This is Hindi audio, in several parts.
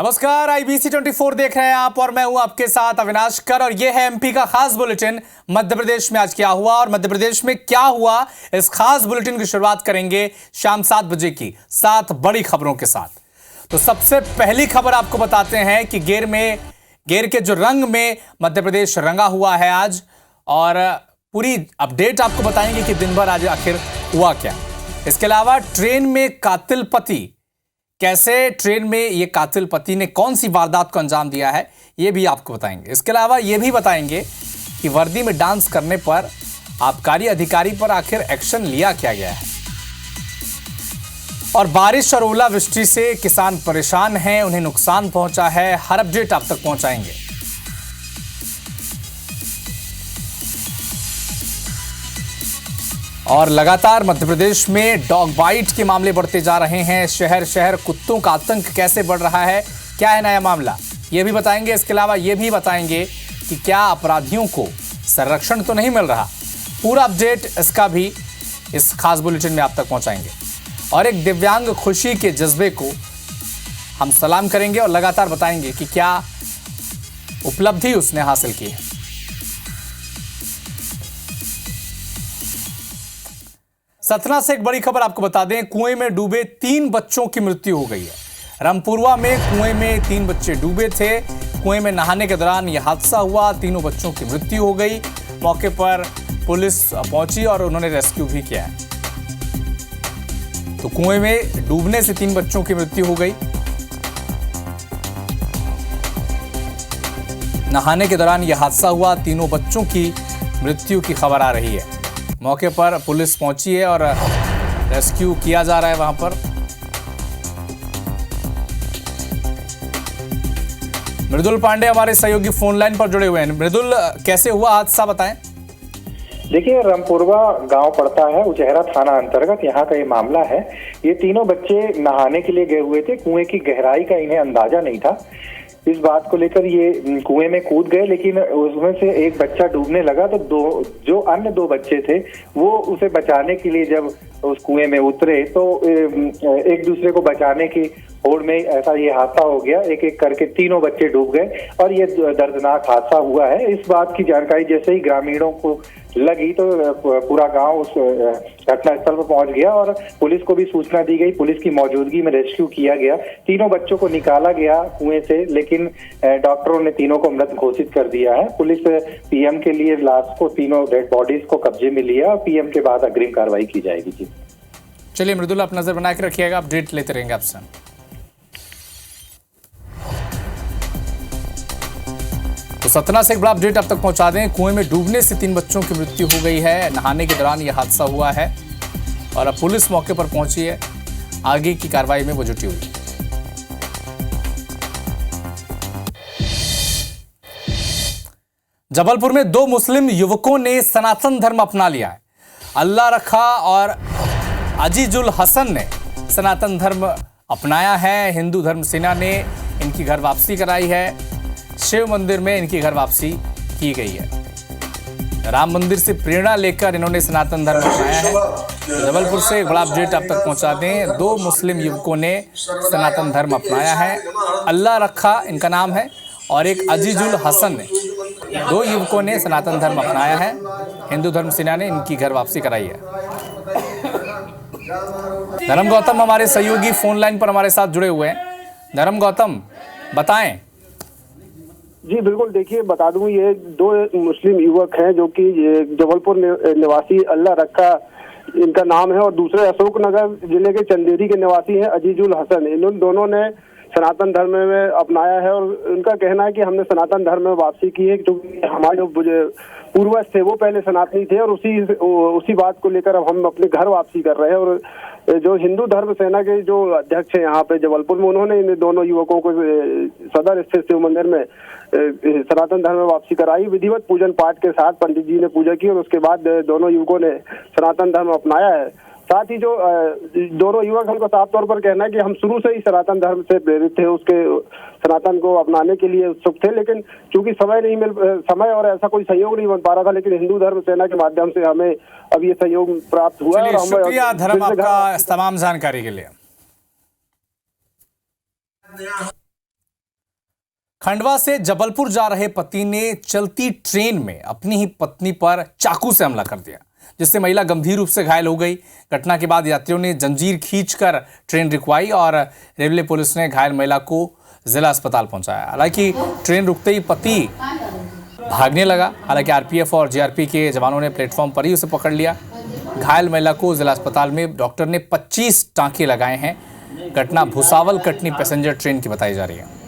नमस्कार, IBC 24 देख रहे हैं आप और मैं हूं आपके साथ अविनाश कर और यह है एमपी का खास बुलेटिन। मध्य प्रदेश में आज क्या हुआ और मध्य प्रदेश में क्या हुआ, इस खास बुलेटिन की शुरुआत करेंगे शाम 7 बजे की 7 बड़ी खबरों के साथ। तो सबसे पहली खबर आपको बताते हैं कि गेर के जो रंग में मध्य प्रदेश रंगा हुआ है आज, और पूरी अपडेट आपको बताएंगे कि दिन भर आज आखिर हुआ क्या। इसके अलावा ट्रेन में कातिल पति, कैसे ट्रेन में ये कातिल पति ने कौन सी वारदात को अंजाम दिया है, ये भी आपको बताएंगे। इसके अलावा ये भी बताएंगे कि वर्दी में डांस करने पर आबकारी अधिकारी पर आखिर एक्शन लिया क्या गया है। और बारिश और ओलावृष्टि से किसान परेशान हैं, उन्हें नुकसान पहुंचा है, हर अपडेट आप तक पहुंचाएंगे। और लगातार मध्य प्रदेश में डॉग बाइट के मामले बढ़ते जा रहे हैं। शहर शहर कुत्तों का आतंक कैसे बढ़ रहा है, क्या है नया मामला, ये भी बताएंगे। इसके अलावा ये भी बताएंगे कि क्या अपराधियों को संरक्षण तो नहीं मिल रहा। पूरा अपडेट इसका भी इस खास बुलेटिन में आप तक पहुंचाएंगे। और एक दिव्यांग खुशी के जज्बे को हम सलाम करेंगे और लगातार बताएंगे कि क्या उपलब्धि उसने हासिल की है। सतना से एक बड़ी खबर आपको बता दें, कुएं में डूबे 3 बच्चों की मृत्यु हो गई है। रामपुरवा में कुएं में 3 बच्चे डूबे थे। कुएं में नहाने के दौरान यह हादसा हुआ, तीनों बच्चों की मृत्यु हो गई। मौके पर पुलिस पहुंची और उन्होंने रेस्क्यू भी किया है। तो कुएं में डूबने से 3 बच्चों की मृत्यु हो गई। नहाने के दौरान यह हादसा हुआ, तीनों बच्चों की मृत्यु की खबर आ रही है। मौके पर पुलिस पहुंची है और रेस्क्यू किया जा रहा है वहां पर। मृदुल पांडे हमारे सहयोगी फोन लाइन पर जुड़े हुए हैं। मृदुल, कैसे हुआ हादसा, बताएं। देखिए, रामपुरवा गांव पड़ता है उचेहरा थाना अंतर्गत, यहाँ का ये मामला है। ये तीनों बच्चे नहाने के लिए गए हुए थे। कुएं की गहराई का इन्हें अंदाजा नहीं था। इस बात को लेकर ये कुएं में कूद गए, लेकिन उसमें से एक बच्चा डूबने लगा तो जो अन्य 2 बच्चे थे वो उसे बचाने के लिए जब उस कुएं में उतरे तो एक दूसरे को बचाने की होड़ में ऐसा ये हादसा हो गया। एक एक करके तीनों बच्चे डूब गए और ये दर्दनाक हादसा हुआ है। इस बात की जानकारी जैसे ही ग्रामीणों को लगी तो पूरा गांव उस घटनास्थल पर पहुंच गया और पुलिस को भी सूचना दी गई। पुलिस की मौजूदगी में रेस्क्यू किया गया। तीनों बच्चों को निकाला गया कुएं से, लेकिन डॉक्टरों ने तीनों को मृत घोषित कर दिया है। पुलिस पीएम के लिए लाश को, तीनों डेड बॉडीज को कब्जे में लिया और पीएम के बाद अग्रिम कार्रवाई की जाएगी। जी चलिए मृदुल, आप नजर बना के रखिएगा, अपडेट लेते रहेंगे आपसे। तो सतना से एक बड़ा अपडेट अब तक पहुंचा दें। कुएं में डूबने से 3 बच्चों की मृत्यु हो गई है। नहाने के दौरान यह हादसा हुआ है और अब पुलिस मौके पर पहुंची है, आगे की कार्रवाई में वो जुटी हुई है। जबलपुर में 2 मुस्लिम युवकों ने सनातन धर्म अपना लिया है। अल्लाह रखा और अजीजुल हसन ने सनातन धर्म अपनाया है। हिंदू धर्म सेना ने इनकी घर वापसी कराई है। शिव मंदिर में इनकी घर वापसी की गई है। राम मंदिर से प्रेरणा लेकर इन्होंने सनातन धर्म अपनाया है। जबलपुर से एक बड़ा अपडेट आप तक पहुंचा दें। 2 मुस्लिम युवकों ने सनातन धर्म अपनाया है। अल्लाह रखा इनका नाम है और एक अजीजुल हसन ने, 2 युवकों ने सनातन धर्म अपनाया है। हिंदू धर्म सेना ने इनकी घर वापसी कराई है। धर्म गौतम हमारे सहयोगी फोन लाइन पर हमारे साथ जुड़े हुए हैं। धर्म गौतम, बताएं। जी बिल्कुल, देखिए बता दूं, ये 2 मुस्लिम युवक हैं जो कि जबलपुर निवासी अल्लाह रखा इनका नाम है और दूसरे अशोकनगर जिले के चंदेरी के निवासी हैं अजीजुल हसन। इन दोनों ने सनातन धर्म में अपनाया है और उनका कहना है कि हमने सनातन धर्म में वापसी की है क्योंकि हमारे जो पूर्वज थे वो पहले सनातनी थे और उसी बात को लेकर अब हम अपने घर वापसी कर रहे हैं। और जो हिंदू धर्म सेना के जो अध्यक्ष हैं यहाँ पे जबलपुर में, उन्होंने इन दोनों युवकों को सदर स्थित शिव मंदिर में सनातन धर्म में वापसी कराई। विधिवत पूजन पाठ के साथ पंडित जी ने पूजा की और उसके बाद दोनों युवकों ने सनातन धर्म अपनाया है। साथ ही जो दोनों युवक, हमको साफ तौर पर कहना है कि हम शुरू से ही सनातन धर्म से प्रेरित थे, उसके सनातन को अपनाने के लिए उत्सुक थे, लेकिन चूंकि समय और ऐसा कोई सहयोग नहीं बन पा रहा था, लेकिन हिंदू धर्म सेना के माध्यम से हमें अब ये सहयोग प्राप्त हुआ। और शुक्रिया धर्म आपका तमाम जानकारी के लिए। खंडवा से जबलपुर जा रहे पति ने चलती ट्रेन में अपनी ही पत्नी पर चाकू से हमला कर दिया, जिससे महिला गंभीर रूप से घायल हो गई। घटना के बाद यात्रियों ने जंजीर खींचकर ट्रेन रुकवाई और रेलवे पुलिस ने घायल महिला को जिला अस्पताल पहुंचाया। हालांकि ट्रेन रुकते ही पति भागने लगा। हालांकि आरपीएफ और जीआरपी के जवानों ने प्लेटफॉर्म पर ही उसे पकड़ लिया। घायल महिला को जिला अस्पताल में डॉक्टर ने 25 टांके लगाए हैं। घटना भुसावल कटनी पैसेंजर ट्रेन की बताई जा रही है।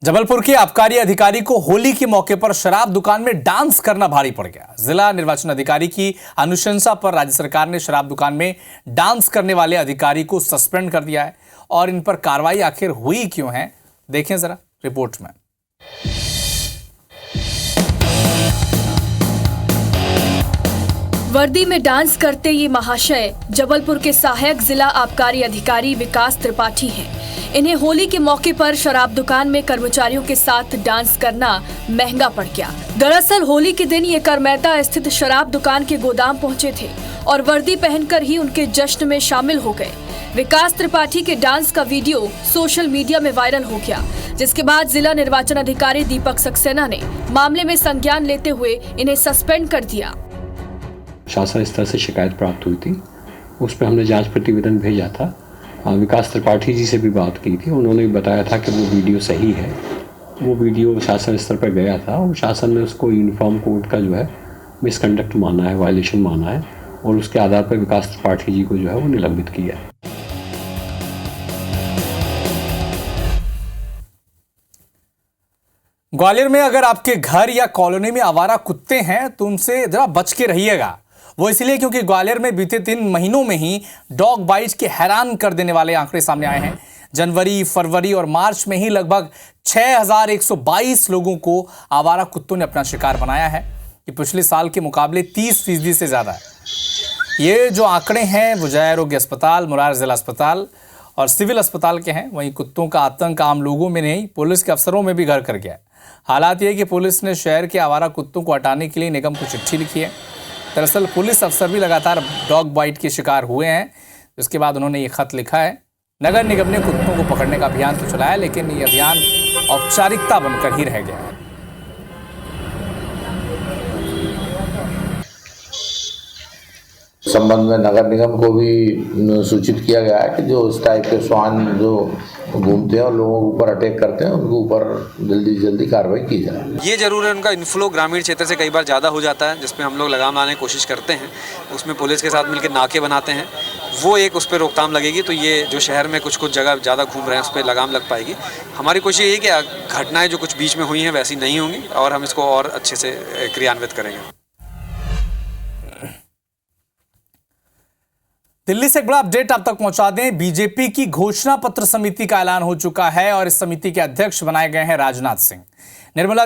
जबलपुर के आबकारी अधिकारी को होली के मौके पर शराब दुकान में डांस करना भारी पड़ गया। जिला निर्वाचन अधिकारी की अनुशंसा पर राज्य सरकार ने शराब दुकान में डांस करने वाले अधिकारी को सस्पेंड कर दिया है। और इन पर कार्रवाई आखिर हुई क्यों है, देखें जरा रिपोर्ट में। वर्दी में डांस करते ये महाशय जबलपुर के सहायक जिला आबकारी अधिकारी विकास त्रिपाठी हैं। इन्हें होली के मौके पर शराब दुकान में कर्मचारियों के साथ डांस करना महंगा पड़ गया। दरअसल होली के दिन ये करमेहता स्थित शराब दुकान के गोदाम पहुंचे थे और वर्दी पहनकर ही उनके जश्न में शामिल हो गए। विकास त्रिपाठी के डांस का वीडियो सोशल मीडिया में वायरल हो गया, जिसके बाद जिला निर्वाचन अधिकारी दीपक सक्सेना ने मामले में संज्ञान लेते हुए इन्हें सस्पेंड कर दिया। शासन स्तर से शिकायत प्राप्त हुई थी, उस पर हमने जांच प्रतिवेदन भेजा था। विकास त्रिपाठी जी से भी बात की थी, उन्होंने भी बताया था कि वो वीडियो सही है। वो वीडियो शासन स्तर पर गया था और शासन ने उसको यूनिफॉर्म कोड का जो है मिसकंडक्ट माना है, वायलेशन माना है और उसके आधार पर विकास त्रिपाठी जी को जो है वो निलंबित किया है। ग्वालियर में अगर आपके घर या कॉलोनी में आवारा कुत्ते हैं तो उनसे जरा बच के रहिएगा। वो इसलिए क्योंकि ग्वालियर में बीते 3 महीनों में ही डॉग बाइट के हैरान कर देने वाले आंकड़े सामने आए हैं। जनवरी, फरवरी और मार्च में ही लगभग 6122 लोगों को आवारा कुत्तों ने अपना शिकार बनाया है। ये पिछले साल के मुकाबले 30% से ज़्यादा है। ये जो आंकड़े हैं वो जय आरोग्य अस्पताल, मुरार जिला अस्पताल और सिविल अस्पताल के हैं। वहीं कुत्तों का आतंक आम लोगों में नहीं, पुलिस के अफसरों में भी घर कर गया है। हालात ये कि पुलिस ने शहर के आवारा कुत्तों को हटाने के लिए निगम को चिट्ठी लिखी है। दरअसल पुलिस अफसर भी लगातार डॉग बाइट के शिकार हुए हैं। इसके बाद उन्होंने ये खत लिखा है। नगर निगम ने कुत्तों को पकड़ने का अभियान तो चलाया, लेकिन ये अभियान औपचारिकता बनकर ही रह गया है। संबंध में नगर निगम को भी सूचित किया गया है कि जो इस टाइप के श्वान जो घूमते हैं और लोगों के ऊपर अटैक करते हैं उनके ऊपर जल्दी से जल्दी कार्रवाई की जाए। ये जरूर है, उनका इन्फ्लो ग्रामीण क्षेत्र से कई बार ज़्यादा हो जाता है, जिसमें हम लोग लगाम लाने की कोशिश करते हैं। उसमें पुलिस के साथ मिलकर नाके बनाते हैं, वो एक उस पर रोकथाम लगेगी तो ये जो शहर में कुछ जगह ज़्यादा घूम रहे हैं उस पर लगाम लग पाएगी। हमारी कोशिश यही कि घटनाएँ जो कुछ बीच में हुई हैं वैसी नहीं होंगी और हम इसको और अच्छे से क्रियान्वित करेंगे। दिल्ली से एक बड़ा अपडेट आप तक पहुंचा दें। बीजेपी की घोषणा पत्र समिति का ऐलान हो चुका है और इस समिति के अध्यक्ष बनाए गए हैं राजनाथ सिंह। निर्मला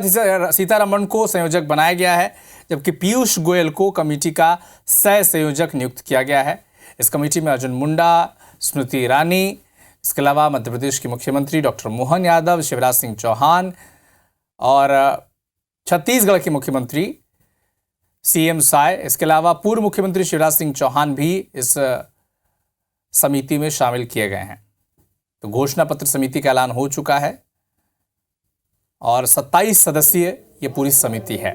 सीतारमण को संयोजक बनाया गया है, जबकि पीयूष गोयल को कमेटी का सह संयोजक नियुक्त किया गया है। इस कमेटी में अर्जुन मुंडा, स्मृति ईरानी, इसके अलावा मध्य प्रदेश के मुख्यमंत्री डॉक्टर मोहन यादव, शिवराज सिंह चौहान और छत्तीसगढ़ के मुख्यमंत्री सीएम साय, इसके अलावा पूर्व मुख्यमंत्री शिवराज सिंह चौहान भी इस समिति में शामिल किए गए हैं। तो घोषणा पत्र समिति का ऐलान हो चुका है और 27 सदस्यीय ये पूरी समिति है।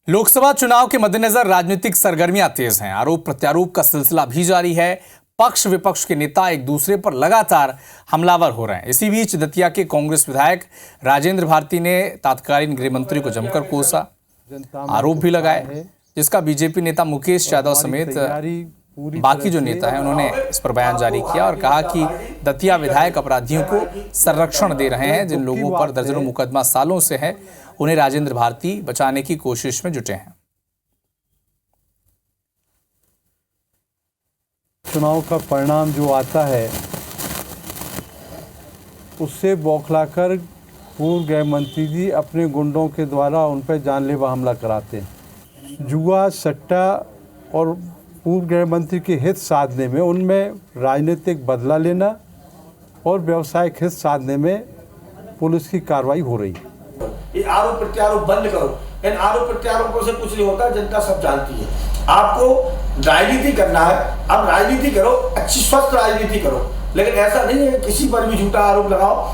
लोकसभा चुनाव के मद्देनजर राजनीतिक सरगर्मियां तेज हैं। आरोप प्रत्यारोप का सिलसिला भी जारी है। पक्ष विपक्ष के नेता एक दूसरे पर लगातार हमलावर हो रहे हैं। इसी बीच दतिया के कांग्रेस विधायक राजेंद्र भारती ने तत्कालीन गृह मंत्री को जमकर कोसा, आरोप भी लगाए, जिसका बीजेपी नेता मुकेश यादव समेत बाकी जो नेता हैं उन्होंने इस पर बयान जारी किया और कहा कि दतिया विधायक अपराधियों को संरक्षण दे रहे हैं। जिन लोगों पर दर्जनों मुकदमा सालों से है, उन्हें राजेंद्र भारती बचाने की कोशिश में जुटे हैं। चुनाव का परिणाम जो आता है उससे बौखलाकर पूर्व गृह मंत्री जी अपने गुंडों के द्वारा उन पर जानलेवा हमला कराते हैं। जुआ, सट्टा और पूर्व गृह मंत्री के हित साधने में, उनमें राजनीतिक बदला लेना और व्यवसायिक हित साधने में पुलिस की कार्रवाई हो रही है। ये आरोप प्रत्यारोप बंद करो। इन आरोप प्रत्यारोपों से कुछ नहीं होता, जनता सब जानती है। आपको राजनीति करना है, अब राजनीति करो, अच्छी स्वस्थ राजनीति करो, लेकिन ऐसा नहीं है किसी पर भी झूठा आरोप लगाओ।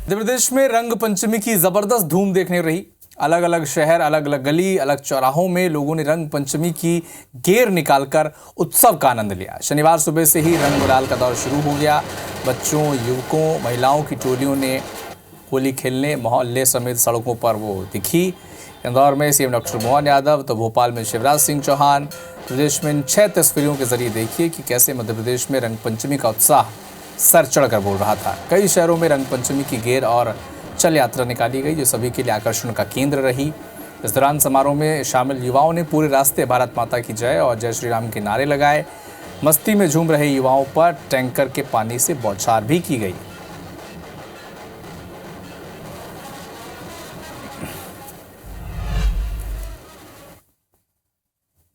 मध्य प्रदेश में रंग पंचमी की जबरदस्त धूम देखने रही। अलग अलग शहर, अलग अलग गली, अलग चौराहों में लोगों ने रंग पंचमी की गेर निकालकर उत्सव का आनंद लिया। शनिवार सुबह से ही रंग गुलाल का दौर शुरू हो गया। बच्चों, युवकों, महिलाओं की टोलियों ने होली खेलने मोहल्ले समेत सड़कों पर वो दिखी। इंदौर में सीएम डॉक्टर मोहन यादव तो भोपाल में शिवराज सिंह चौहान। प्रदेश में इन 6 तस्वीरों के जरिए देखिए कि कैसे मध्य प्रदेश में रंग पंचमी का उत्साह सर चढ़कर बोल रहा था। कई शहरों में रंग पंचमी की गेर और चल यात्रा निकाली गई, जो सभी के लिए आकर्षण का केंद्र रही। इस दौरान समारोह में शामिल युवाओं ने पूरे रास्ते भारत माता की जय और जय श्री राम के नारे लगाए। मस्ती में झूम रहे युवाओं पर टैंकर के पानी से बौछार भी की गई।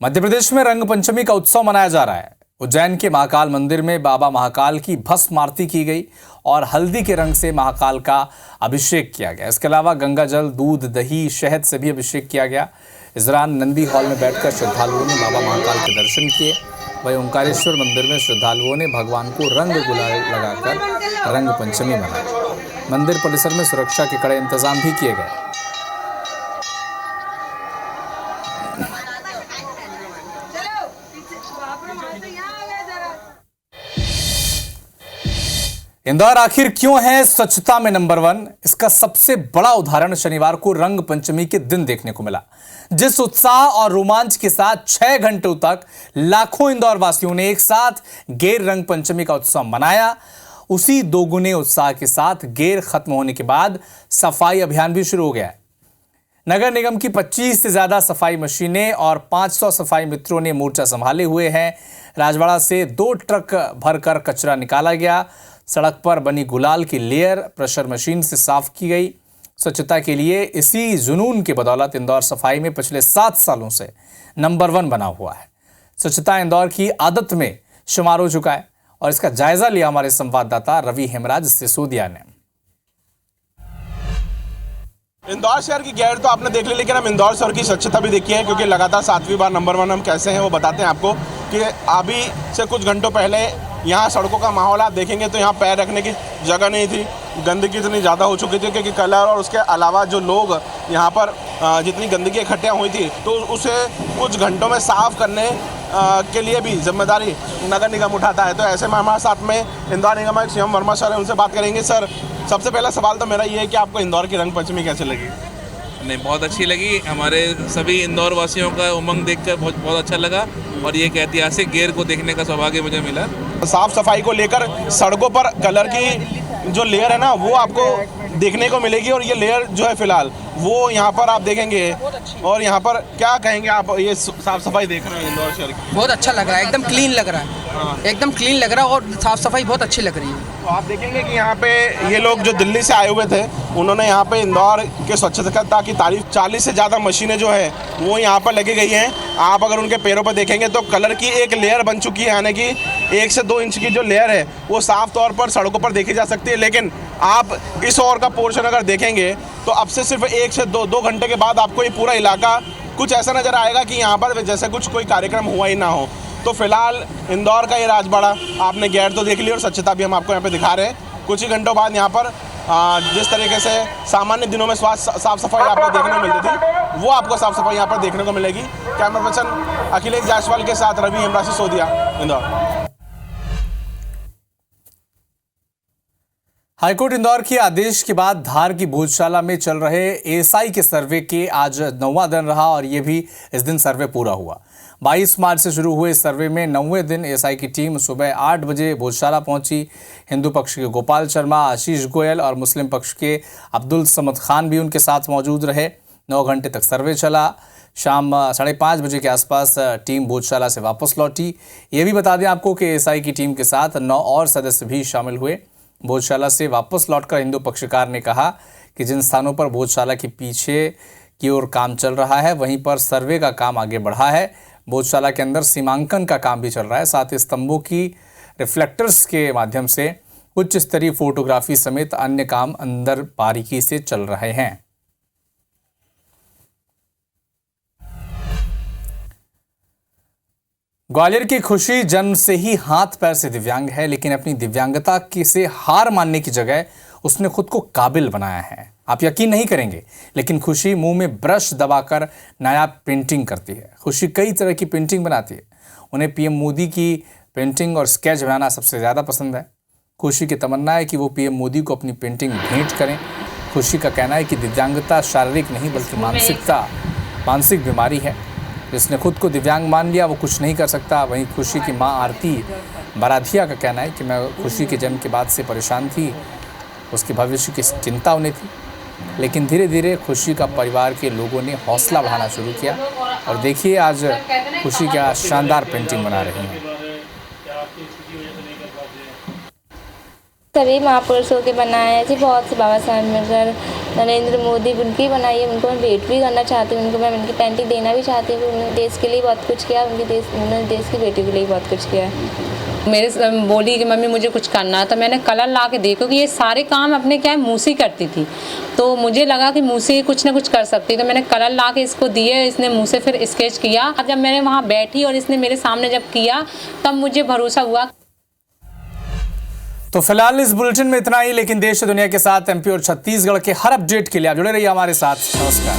मध्य प्रदेश में रंग पंचमी का उत्सव मनाया जा रहा है। उज्जैन के महाकाल मंदिर में बाबा महाकाल की भस्म आरती की गई और हल्दी के रंग से महाकाल का अभिषेक किया गया। इसके अलावा गंगा जल, दूध, दही, शहद से भी अभिषेक किया गया। इस दौरान नंदी हॉल में बैठकर श्रद्धालुओं ने बाबा महाकाल के दर्शन किए। वहीं ओंकारेश्वर मंदिर में श्रद्धालुओं ने भगवान को रंग गुलाल लगाकर रंग पंचमी मनाई। मंदिर परिसर में सुरक्षा के कड़े इंतजाम भी किए गए। इंदौर आखिर क्यों है स्वच्छता में नंबर 1? इसका सबसे बड़ा उदाहरण शनिवार को रंग पंचमी के दिन देखने को मिला। जिस उत्साह और रोमांच के साथ 6 घंटों तक लाखों इंदौर वासियों ने एक साथ गेर रंग पंचमी का उत्सव मनाया, उसी दोगुने उत्साह के साथ गेर खत्म होने के बाद सफाई अभियान भी शुरू हो गया है। नगर निगम की 25 से ज्यादा सफाई मशीनें और 500 सफाई मित्रों ने मोर्चा संभाले हुए हैं। राजवाड़ा से 2 ट्रक भरकर कचरा निकाला गया। सड़क पर बनी गुलाल की लेयर प्रेशर मशीन से साफ की गई। स्वच्छता के लिए इसी जुनून के बदौलत इंदौर सफाई में पिछले 7 सालों से नंबर 1 बना हुआ है। स्वच्छता इंदौर की आदत में शुमार हो चुका है और इसका जायजा लिया हमारे संवाददाता रवि हेमराज सिसोदिया ने। इंदौर शहर की गैर तो आपने देख ली, लेकिन हम इंदौर शहर की स्वच्छता भी देखी है, क्योंकि लगातार 7वीं बार नंबर 1 हम कैसे हैं वो बताते हैं आपको। कि अभी से कुछ घंटों पहले यहाँ सड़कों का माहौल आप देखेंगे तो यहाँ पैर रखने की जगह नहीं थी। गंदगी इतनी ज़्यादा हो चुकी थी क्योंकि कलर और उसके अलावा जो लोग यहाँ पर जितनी गंदगी इकट्ठा हुई थी तो उसे कुछ घंटों में साफ़ करने के लिए भी जिम्मेदारी नगर निगम उठाता है। तो ऐसे में हमारे साथ में इंदौर निगम आयुक्त शिवम वर्मा सर है, उनसे बात करेंगे। सर, सबसे पहला सवाल तो मेरा ये है कि आपको इंदौर की रंग पंचमी कैसे लगी? नहीं, बहुत अच्छी लगी। हमारे सभी इंदौर वासियों का उमंग देखकर बहुत अच्छा लगा और ये एक ऐतिहासिक गेर को देखने का सौभाग्य मुझे मिला। साफ सफाई को लेकर सड़कों पर कलर की जो लेयर है ना वो आपको देखने को मिलेगी और ये लेयर जो है फिलहाल वो यहाँ पर आप देखेंगे। और यहाँ पर क्या कहेंगे आप, ये साफ सफाई देख रहे हैं इंदौर शहर की? बहुत अच्छा लग रहा है, एकदम क्लीन लग रहा है। एकदम क्लीन लग रहा है और साफ सफाई बहुत अच्छी लग रही है। तो आप देखेंगे कि यहाँ पे ये लोग जो दिल्ली से आए हुए थे उन्होंने यहाँ पे इंदौर के स्वच्छता की तारीफ, 40 से ज़्यादा मशीनें जो है वो यहाँ पर लगी गई हैं। आप अगर उनके पैरों पर देखेंगे तो कलर की एक लेयर बन चुकी है, यानी कि 1 से 2 इंच की जो लेयर है वो साफ तौर पर सड़कों पर देखी जा सकती है। लेकिन आप इस ओर का पोर्शन अगर देखेंगे तो अब से सिर्फ 1 से 2 घंटे के बाद आपको ये पूरा इलाका कुछ ऐसा नज़र आएगा कि यहाँ पर जैसे कुछ कोई कार्यक्रम हुआ ही ना हो। तो फिलहाल इंदौर का ये राजबाड़ा आपने गैर तो देख ली और स्वच्छता भी हम आपको यहाँ पे दिखा रहे हैं। कुछ ही घंटों बाद यहाँ पर जिस तरीके से सामान्य दिनों में साफ सफाई आपको देखने को मिलती थी वो आपको साफ सफाई यहाँ पर देखने को मिलेगी। कैमरा पर्सन अखिलेश जायसवाल के साथ रवि हेमराज सिसोदिया, इंदौर। हाईकोर्ट इंदौर के आदेश के बाद धार की भोजशाला में चल रहे एएसआई के सर्वे के आज 9वां दिन रहा और ये भी इस दिन सर्वे पूरा हुआ। 22 मार्च से शुरू हुए इस सर्वे में 9वें दिन एएसआई की टीम सुबह 8 बजे भोजशाला पहुंची। हिंदू पक्ष के गोपाल शर्मा, आशीष गोयल और मुस्लिम पक्ष के अब्दुल समद खान भी उनके साथ मौजूद रहे। 9 घंटे तक सर्वे चला। शाम 5:30 बजे के आसपास टीम भोजशाला से वापस लौटी। ये भी बता दें आपको कि एएसआई की टीम के साथ 9 और सदस्य भी शामिल हुए। भोजशाला से वापस लौटकर हिंदू पक्षकार ने कहा कि जिन स्थानों पर भोजशाला के पीछे की ओर काम चल रहा है वहीं पर सर्वे का काम आगे बढ़ा है। भोजशाला के अंदर सीमांकन का काम भी चल रहा है। साथ ही स्तंभों की रिफ्लेक्टर्स के माध्यम से उच्च स्तरीय फोटोग्राफी समेत अन्य काम अंदर बारीकी से चल रहे हैं। ग्वालियर की खुशी जन्म से ही हाथ पैर से दिव्यांग है, लेकिन अपनी दिव्यांगता से हार मानने की जगह उसने खुद को काबिल बनाया है। आप यकीन नहीं करेंगे, लेकिन खुशी मुंह में ब्रश दबाकर नायाब पेंटिंग करती है। खुशी कई तरह की पेंटिंग बनाती है। उन्हें पीएम मोदी की पेंटिंग और स्केच बनाना सबसे ज़्यादा पसंद है। खुशी की तमन्ना है कि वो पीएम मोदी को अपनी पेंटिंग भेंट करें। खुशी का कहना है कि दिव्यांगता शारीरिक नहीं बल्कि मानसिक बीमारी है। जिसने खुद को दिव्यांग मान लिया वो कुछ नहीं कर सकता। वहीं खुशी की मां आरती बराधिया का कहना है कि मैं खुशी के जन्म के बाद से परेशान थी, उसके भविष्य की चिंता उन्हें थी, लेकिन धीरे धीरे खुशी का परिवार के लोगों ने हौसला बढ़ाना शुरू किया और देखिए आज खुशी क्या शानदार पेंटिंग बना रही हैं। सभी महापुरुषों के बनाए हैं जी, बहुत से, बाबा साहब अम्बेडकर, नरेंद्र मोदी, उनकी बनाई है। उनको मैं भेंट भी करना चाहती हूँ, उनको मैं उनकी पेंटिंग देना भी चाहती हूँ। उन्होंने देश के लिए बहुत कुछ किया, उन्होंने देश की बेटी के लिए बहुत कुछ किया। मेरे बोली कि मम्मी मुझे कुछ करना है, तो मैंने कलर ला के देखो कि ये सारे काम अपने क्या है मुँह से करती थी, तो मुझे लगा कि मुँह से कुछ ना कुछ कर सकती, तो मैंने कलर ला के इसको दिए। इसने मुँह से फिर स्केच किया। जब मैंने वहाँ बैठी और इसने मेरे सामने जब किया तब मुझे भरोसा हुआ। तो फिलहाल इस बुलेटिन में इतना ही, लेकिन देश और दुनिया के साथ एमपी और छत्तीसगढ़ के हर अपडेट के लिए आप जुड़े रहिए हमारे साथ। नमस्कार।